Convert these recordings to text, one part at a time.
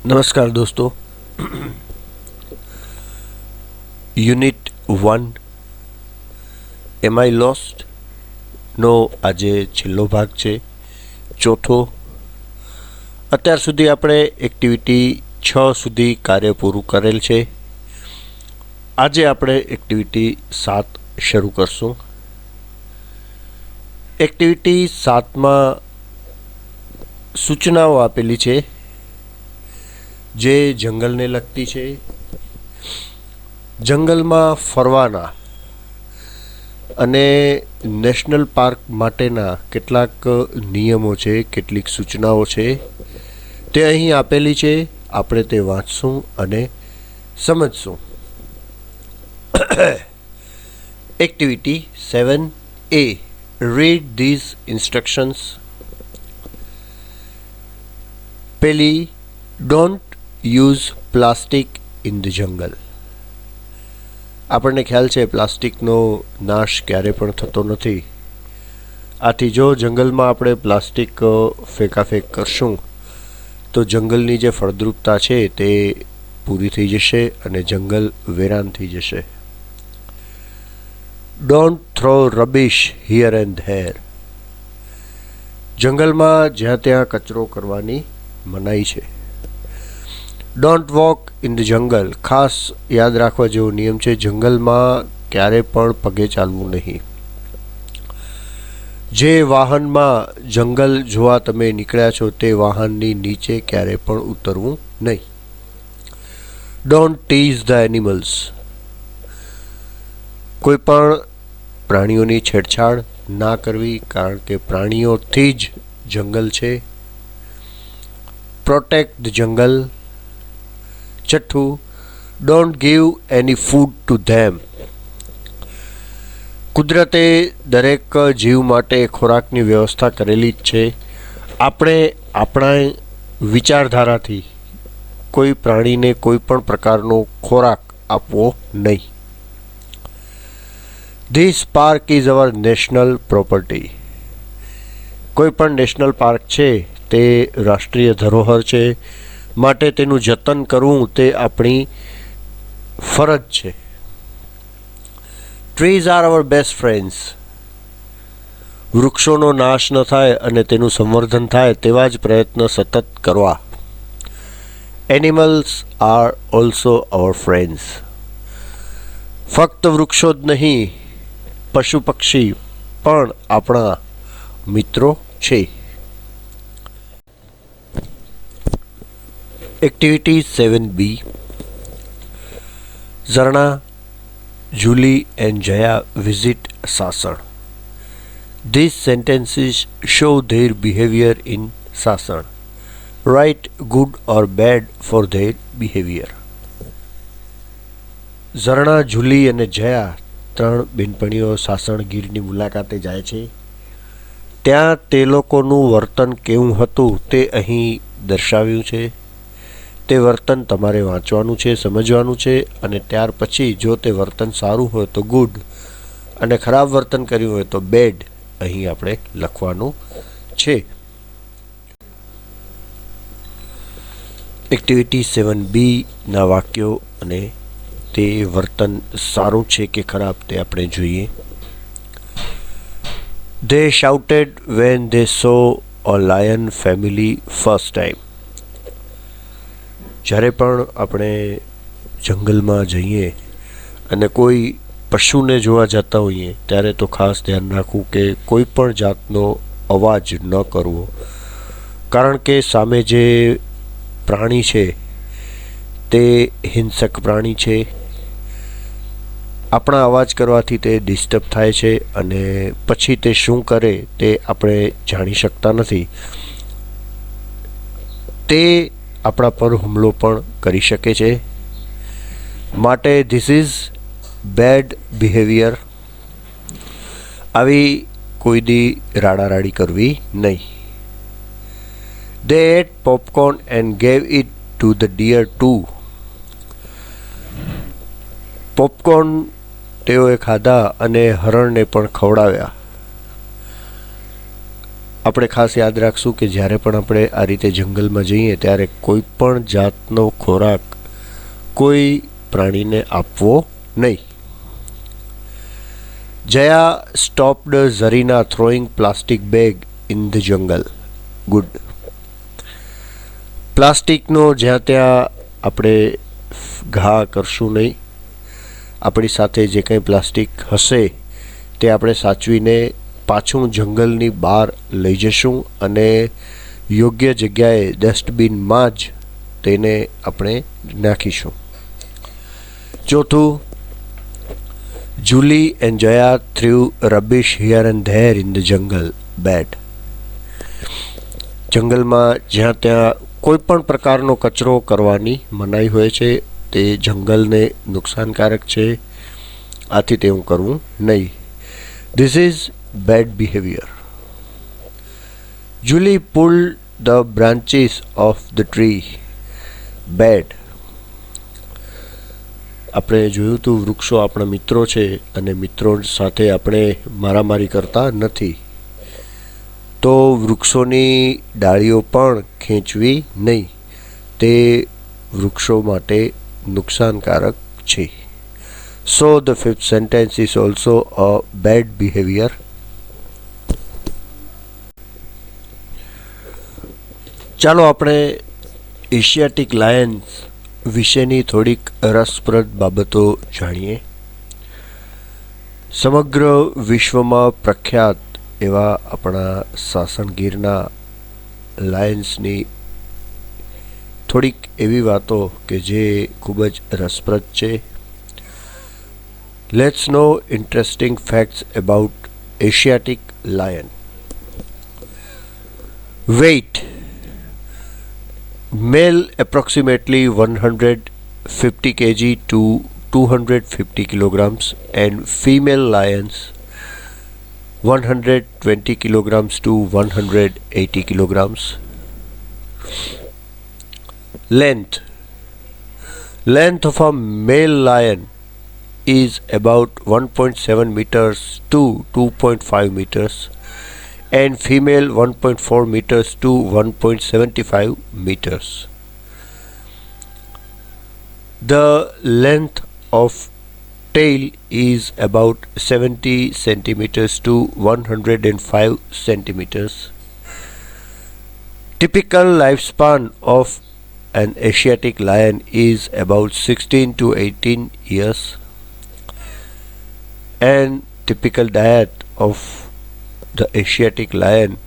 નમસ્કાર દોસ્તો, unit 1 M I lost નો આજે છેલ્લો ભાગ છે, ચોથો. અત્યાર સુધી આપણે એક્ટિવિટી 6 સુધી કાર્ય પૂરું કરેલ છે. આજે આપણે એક્ટિવિટી 7 શરૂ કરશું. એક્ટિવિટી 7માં સૂચનાઓ આપેલી છે જે જંગલને લગતી છે. જંગલમાં ફરવાના અને નેશનલ પાર્ક માટેના કેટલાક નિયમો છે, કેટલીક સૂચનાઓ છે, તે અહીં આપેલી છે. આપણે તે વાંચશું અને સમજશું. Activity 7A, read these instructions. પહેલી, don't use plastic in the jungle. આપણને ખ્યાલ છે પ્લાસ્ટિકનો નાશ ક્યારે પણ થતો નથી. આથી જો જંગલમાં આપણે પ્લાસ્ટિક ફેંકાફેંક કરશું તો જંગલની જે ફળદ્રુપતા છે તે પૂરી થઈ જશે અને જંગલ વેરાન થઈ જશે. Don't throw રબિશ here and there. જંગલમાં જ્યાં ત્યાં કચરો કરવાની મનાઈ છે. ડોન્ટ વોક ઇન ધ જંગલ. ખાસ યાદ રાખવા જેવો નિયમ છે, જંગલમાં ક્યારે પણ પગે ચાલવું નહીં. જે વાહનમાં જંગલ જોવા તમે નીકળ્યા છો તે વાહનની નીચે ક્યારે પણ ઉતરવું નહીં. Don't tease the animals. કોઈ પણ પ્રાણીઓની છેડછાડ ના કરવી, કારણ કે પ્રાણીઓથી જ જંગલ છે. Protect the jungle. છઠ્ઠું, don't give any food to them. કુદરતે દરેક જીવ માટે ખોરાકની વ્યવસ્થા કરેલી જ છે. આપણે આપણા વિચારધારાથી કોઈ પ્રાણીને કોઈ પણ પ્રકારનો ખોરાક આપવો નહીં. This park is our national property. કોઈ પણ નેશનલ પાર્ક છે તે રાષ્ટ્રીય ધરોહર છે, માટે તેનું જતન કરવું તે આપણી ફરજ છે. Trees are our best friends. વૃક્ષોનો નાશ ન થાય અને તેનું સંવર્ધન થાય તેવા જ પ્રયત્ન સતત કરવા. Animals are also hour friends. ફક્ત વૃક્ષો જ નહીં, પશુ પક્ષી પણ આપણા મિત્રો છે. Activity 7B, Zarna, Julie and Jaya visit Sasan. These sentences show their behaviour in Sasan. Write good or bad for their behaviour. Zarna, Julie અને જયા 3 બેનપણીઓ સાસણ ગીરની મુલાકાતે જાય છે. ત્યાં તે લોકોનું વર્તન કેવું હતું તે અહીં દર્શાવ્યું છે. તે વર્તન તમારે વાંચવાનું છે, સમજવાનું છે, અને ત્યાર પછી જો તે વર્તન સારું હોય તો ગુડ અને ખરાબ વર્તન કર્યું હોય તો બેડ અહીં આપણે લખવાનું છે. એક્ટિવિટી 7B ના વાક્યો અને તે વર્તન સારું છે કે ખરાબ તે આપણે જોઈએ. They shouted when they saw a lion family first time. જ્યારે પણ આપણે જંગલમાં જઈએ અને કોઈ પશુને જોવા જતા હોઈએ ત્યારે તો ખાસ ધ્યાન રાખવું કે કોઈ પણ જાતનો અવાજ ન કરવો, કારણ કે સામે જે પ્રાણી છે તે હિંસક પ્રાણી છે. આપણા અવાજ કરવાથી તે ડિસ્ટર્બ થાય છે અને પછી તે શું કરે તે આપણે જાણી શકતા નથી. તે આપણા પર હુમલો પણ કરી શકે છે. માટે ધીસ ઇઝ બેડ બિહેવિયર. આવી કોઈ દી રાડારાડી કરવી નહીં. They ate popcorn and gave it to the deer too. Popcorn તેઓએ ખાધા અને હરણને પણ ખવડાવ્યા. આપણે ખાસ યાદ રાખશું કે જ્યારે પણ આપણે આ રીતે જંગલમાં જઈએ ત્યારે કોઈ પણ જાતનો ખોરાક કોઈ પ્રાણીને આપવો નહીં. Jaya stopped Zarina throwing plastic bag in the jungle. Good. પ્લાસ્ટિકનો જ્યાં ત્યાં આપણે ઘા કરશું નહીં. આપણી સાથે જે કંઈ પ્લાસ્ટિક હશે તે આપણે સાચવીને પાછું જંગલની બહાર લઈ જશું અને યોગ્ય જગ્યાએ ડસ્ટબિનમાં જ તેને આપણે નાખીશું. ચોથું, Julie and Jaya threw rubbish here and there in the jungle. Bad. જંગલમાં જ્યાં ત્યાં કોઈ પણ પ્રકારનો કચરો કરવાની મનાઈ હોય છે. તે જંગલને નુકસાનકારક છે, આથી તેવું કરવું નહીં. This is bad behavior. Julie pulled the branches of the tree. Bad. આપણે જોયું હતું વૃક્ષો આપણા મિત્રો છે અને મિત્રો સાથે આપણે મારામારી કરતા નથી, તો વૃક્ષોની ડાળીઓ પણ ખેંચવી નહીં. તે વૃક્ષો માટે નુકસાનકારક છે. So the fifth sentence is also a bad behavior. ચાલો આપણે એશિયાટિક લાયન્સ વિશેની થોડીક રસપ્રદ બાબતો જાણીએ. સમગ્ર વિશ્વમાં પ્રખ્યાત એવા આપણા સાસણગીરના લાયન્સની થોડીક એવી વાતો કે જે ખૂબ જ રસપ્રદ છે. Let's know interesting facts about Asiatic lion. Weight: male approximately 150 kg to 250 kilograms and female lions 120 kilograms to 180 kilograms. Length of a male lion is about 1.7 meters to 2.5 meters and female 1.4 meters to 1.75 meters. The length of tail is about 70 centimeters to 105 centimeters. Typical lifespan of an Asiatic lion is about 16 to 18 years. And typical diet of the Asiatic lion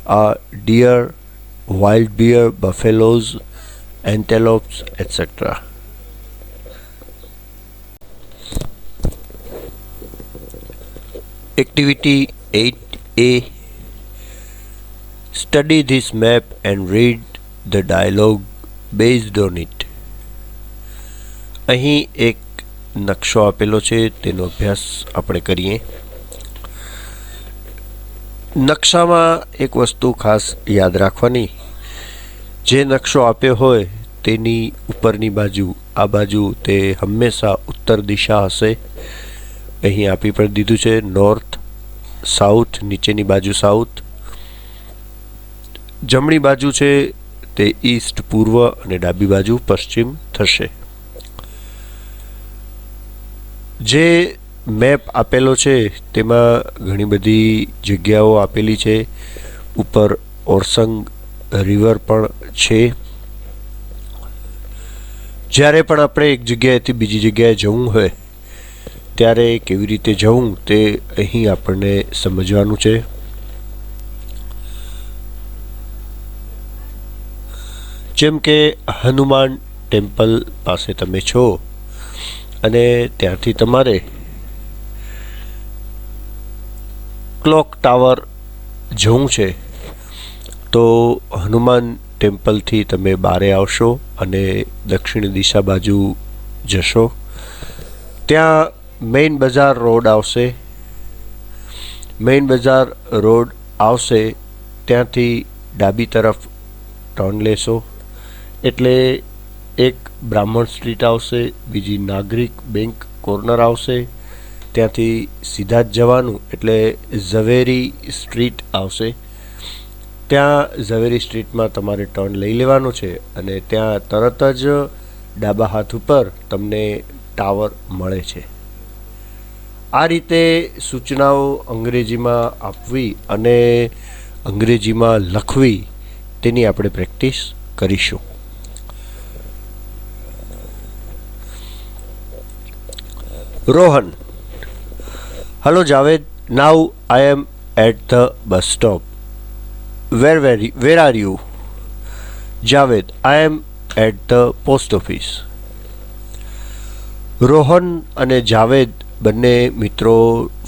are deer, wild bear, buffaloes, antelopes, etc. Activity 8A. Study this map and read the dialogue based on it. અહીં એક નકશો આપેલો છે, તેનો અભ્યાસ આપણે કરીએ. નકશામાં એક વસ્તુ ખાસ યાદ રાખવાની, જે નકશો આપ્યો હોય તેની ઉપરની બાજુ, આ બાજુ તે હંમેશા ઉત્તર દિશા હશે. અહીં આપી પણ દીધું છે નોર્થ, સાઉથ, નીચેની બાજુ સાઉથ. જમણી બાજુ છે તે ઈસ્ટ પૂર્વ અને ડાબી બાજુ પશ્ચિમ થશે. જે મેપ આપેલો છે તેમાં ઘણી બધી જગ્યાઓ આપેલી છે. ઉપર ઓરસંગ રિવર પણ છે. જ્યારે પણ આપણે એક જગ્યાએથી બીજી જગ્યાએ જવું હોય ત્યારે કેવી રીતે જવું તે અહીં આપણને સમજવાનું છે. જેમ કે હનુમાન ટેમ્પલ પાસે તમે છો અને ત્યાંથી તમારે ક્લોક ટાવર જવું છે, તો હનુમાન ટેમ્પલથી તમે બારે આવશો અને દક્ષિણ દિશા બાજુ જશો. ત્યાં મેઇન બજાર રોડ આવશે. મેઇન બજાર રોડ આવશે ત્યાંથી ડાબી તરફ ટર્ન લેશો એટલે એક બ્રાહ્મણ સ્ટ્રીટ આવશે, બીજી નાગરિક બેંક કોર્નર આવશે, ત્યાંથી સીધા જ જવાનું એટલે ઝવેરી સ્ટ્રીટ આવશે. ત્યાં ઝવેરી સ્ટ્રીટમાં તમારે ટર્ન લઈ લેવાનું છે અને ત્યાં તરત જ ડાબા હાથ ઉપર તમને ટાવર મળે છે. આ રીતે સૂચનાઓ અંગ્રેજીમાં આપવી અને અંગ્રેજીમાં લખવી તેની આપણે પ્રેક્ટિસ કરીશું. Rohan: Hello Javed, now I am at the bus stop. Where are you? Javed: I am at the post office. Rohan અને જાવેદ બંને મિત્રો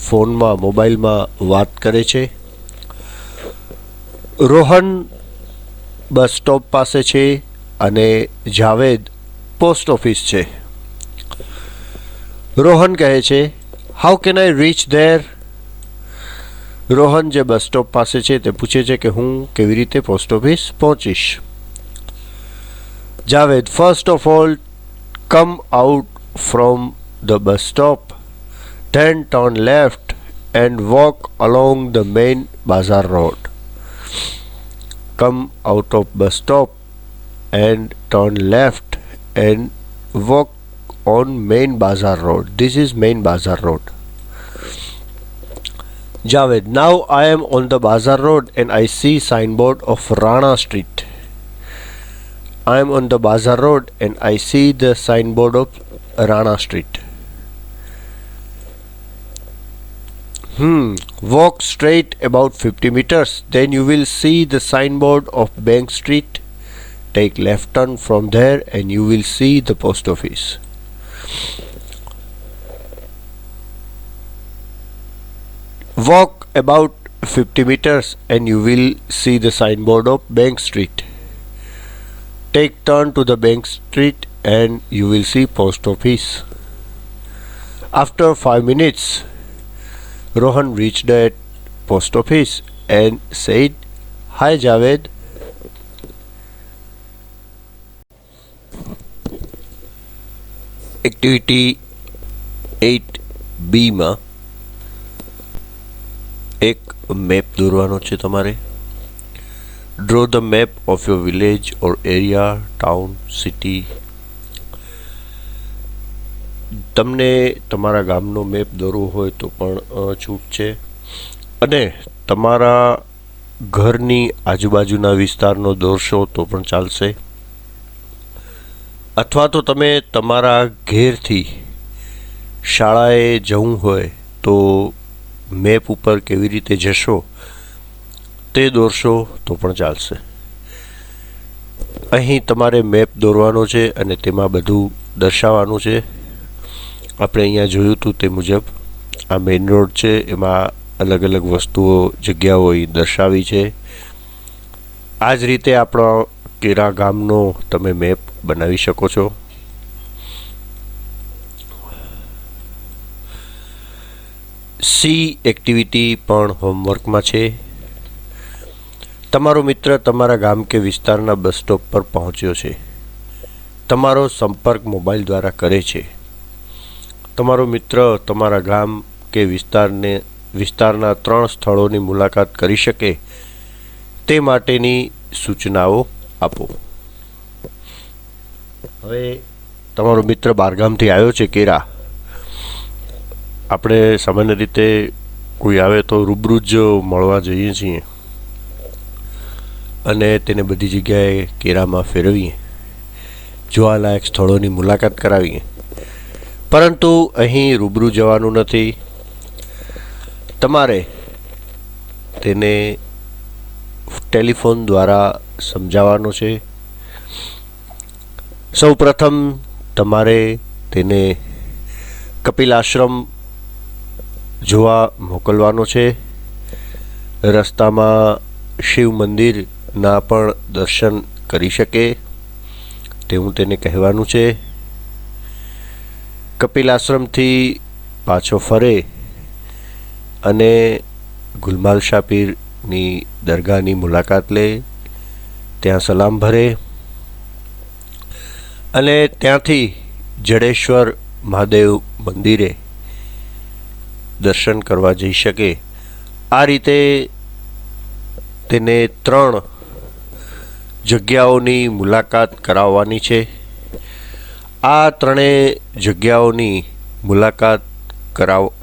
ફોનમાં મોબાઈલમાં વાત કરે છે. રોહન બસ સ્ટોપ પાસે છે અને જાવેદ પોસ્ટ ઓફિસ છે. રોહન કહે છે, how can I reach there? Rohan જે બસ સ્ટોપ પાસે છે તે પૂછે છે કે હું કેવી રીતે પોસ્ટ ઓફિસ પહોંચીશ. Javed: first of all come out from the bus stop, then turn left and walk along the main bazaar road. Come out of bus stop and turn left and walk on main bazaar road. This is main bazaar road. Javed: now I am on the bazaar road and I see signboard of Rana Street. I am on the bazaar road and I see the signboard of Rana Street. Walk straight about 50 meters, then you will see the signboard of Bank Street. Take left turn from there and you will see the post office. Walk about 50 meters and you will see the signboard of Bank Street. Take turn to the Bank Street and you will see post office. After 5 minutes, Rohan reached the post office and said, Hi Javed. Activity 8B માં એક map દોરવાનો છે તમારે. Draw the map of your village or area, town, city. તમને તમારા ગામનો map દોરવો હોય તો પણ છૂટ છે અને તમારા ઘરની આજુબાજુના વિસ્તારનો દોરશો તો પણ ચાલશે. અથવા તો તમે તમારા ઘેરથી શાળાએ જવું હોય તો મેપ ઉપર કેવી રીતે જશો તે દોરશો તો પણ ચાલશે. અહીં તમારે મેપ દોરવાનો છે અને તેમાં બધું દર્શાવવાનું છે. આપણે અહીંયા જોયું હતું તે મુજબ આ મેઇન રોડ છે, એમાં અલગ અલગ વસ્તુઓ, જગ્યાઓ અહીં દર્શાવી છે. આ જ રીતે આપણા કેરા ગામનો તમે મેપ બનાવી શકો છો. સી એક્ટિવિટી પણ હોમવર્કમાં છે. તમારો મિત્ર તમારા ગામ કે વિસ્તારના બસ સ્ટોપ પર પહોંચ્યો છે. તમારો સંપર્ક મોબાઈલ દ્વારા કરે છે. તમારો મિત્ર તમારા ગામ કે વિસ્તારના 3 સ્થળોની મુલાકાત કરી શકે તે માટેની સૂચનાઓ આપો. હવે તમારો મિત્ર બહારગામથી આવ્યો છે કેરા. આપણે સામાન્ય રીતે કોઈ આવે તો રૂબરૂ જ મળવા જઈએ છીએ અને તેને બધી જગ્યાએ કેરામાં ફેરવીએ, જોવાલાયક સ્થળોની મુલાકાત કરાવીએ. પરંતુ અહીં રૂબરૂ જવાનું નથી. તમારે તેને ટેલિફોન દ્વારા સમજાવવાનો છે. સૌ પ્રથમ તમારે તેને કપિલ આશ્રમ જોવા મોકલવાનો છે. રસ્તામાં શિવ મંદિરના પણ દર્શન કરી શકે તેવું તેને કહેવાનું છે. કપિલ આશ્રમથી પાછો ફરે અને ગુલમાલ શાહ પીરની દરગાહની મુલાકાત લે, ત્યાં સલામ ભરે અને ત્યાંથી જડેશ્વર મહાદેવ મંદિરે દર્શન કરવા જઈ શકે આ રીતે તેને 3 જગ્યાઓની મુલાકાત કરાવવાની છે. આ 3 જગ્યાઓની મુલાકાત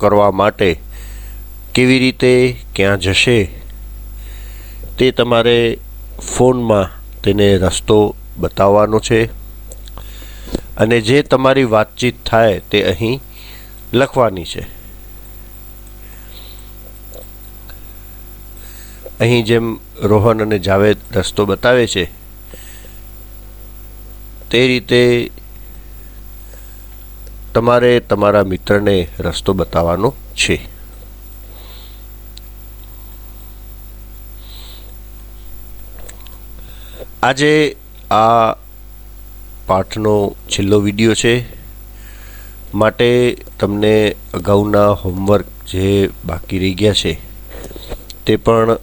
કરવા માટે કેવી રીતે ક્યાં જશે તે તમારે ફોનમાં તેને રસ્તો બતાવવાનો છે અને જે તમારી વાતચીત થાય તે અહીં લખવાની છે. અહીં જેમ રોહન અને જાવેદ રસ્તો બતાવે છે તે રીતે તમારે તમારા મિત્રને રસ્તો બતાવવાનો છે. આજે આ પાઠનો છેલ્લો વિડીયો છે માટે તમને અગાઉના હોમવર્ક જે બાકી રહી ગયા છે તે પણ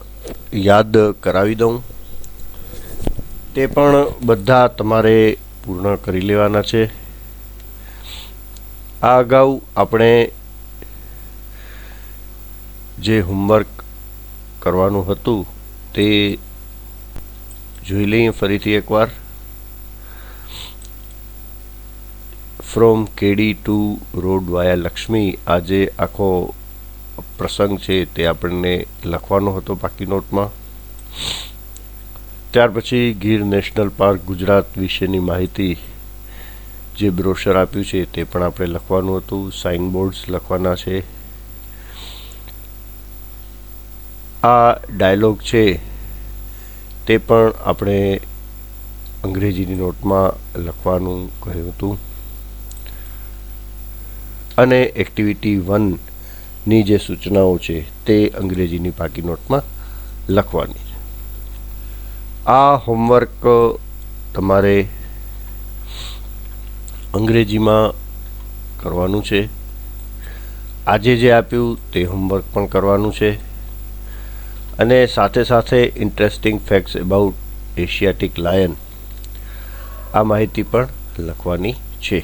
યાદ કરાવી દઉં. તે પણ બધા તમારે પૂર્ણ કરી લેવાના છે. આ અગાઉ આપણે જે હોમવર્ક કરવાનું હતું તે જોઈ લઈએ ફરીથી એકવાર. ફ્રોમ કેડી ટુ રોડ વાયા લક્ષ્મી આ જે આખો પ્રસંગ છે તે આપણને લખવાનો હતો બાકી નોટમાં. ત્યાર પછી ગીર નેશનલ પાર્ક ગુજરાત વિશેની માહિતી જે બ્રોશર આપ્યું છે તે પણ આપણે લખવાનું હતું. સાઇન બોર્ડ્સ લખવાના છે. આ ડાયલોગ છે તે પણ આપણે અંગ્રેજીની નોટમાં લખવાનું કહ્યું હતું અને એક્ટિવિટી 1ની જે સૂચનાઓ છે તે અંગ્રેજીની બાકી નોટમાં લખવાની છે. આ હોમવર્ક તમારે અંગ્રેજીમાં કરવાનું છે. આજે જે આપ્યું તે હોમવર્ક પણ કરવાનું છે અને સાથે સાથે interesting facts about Asiatic lion આ માહિતી પણ લખવાની છે.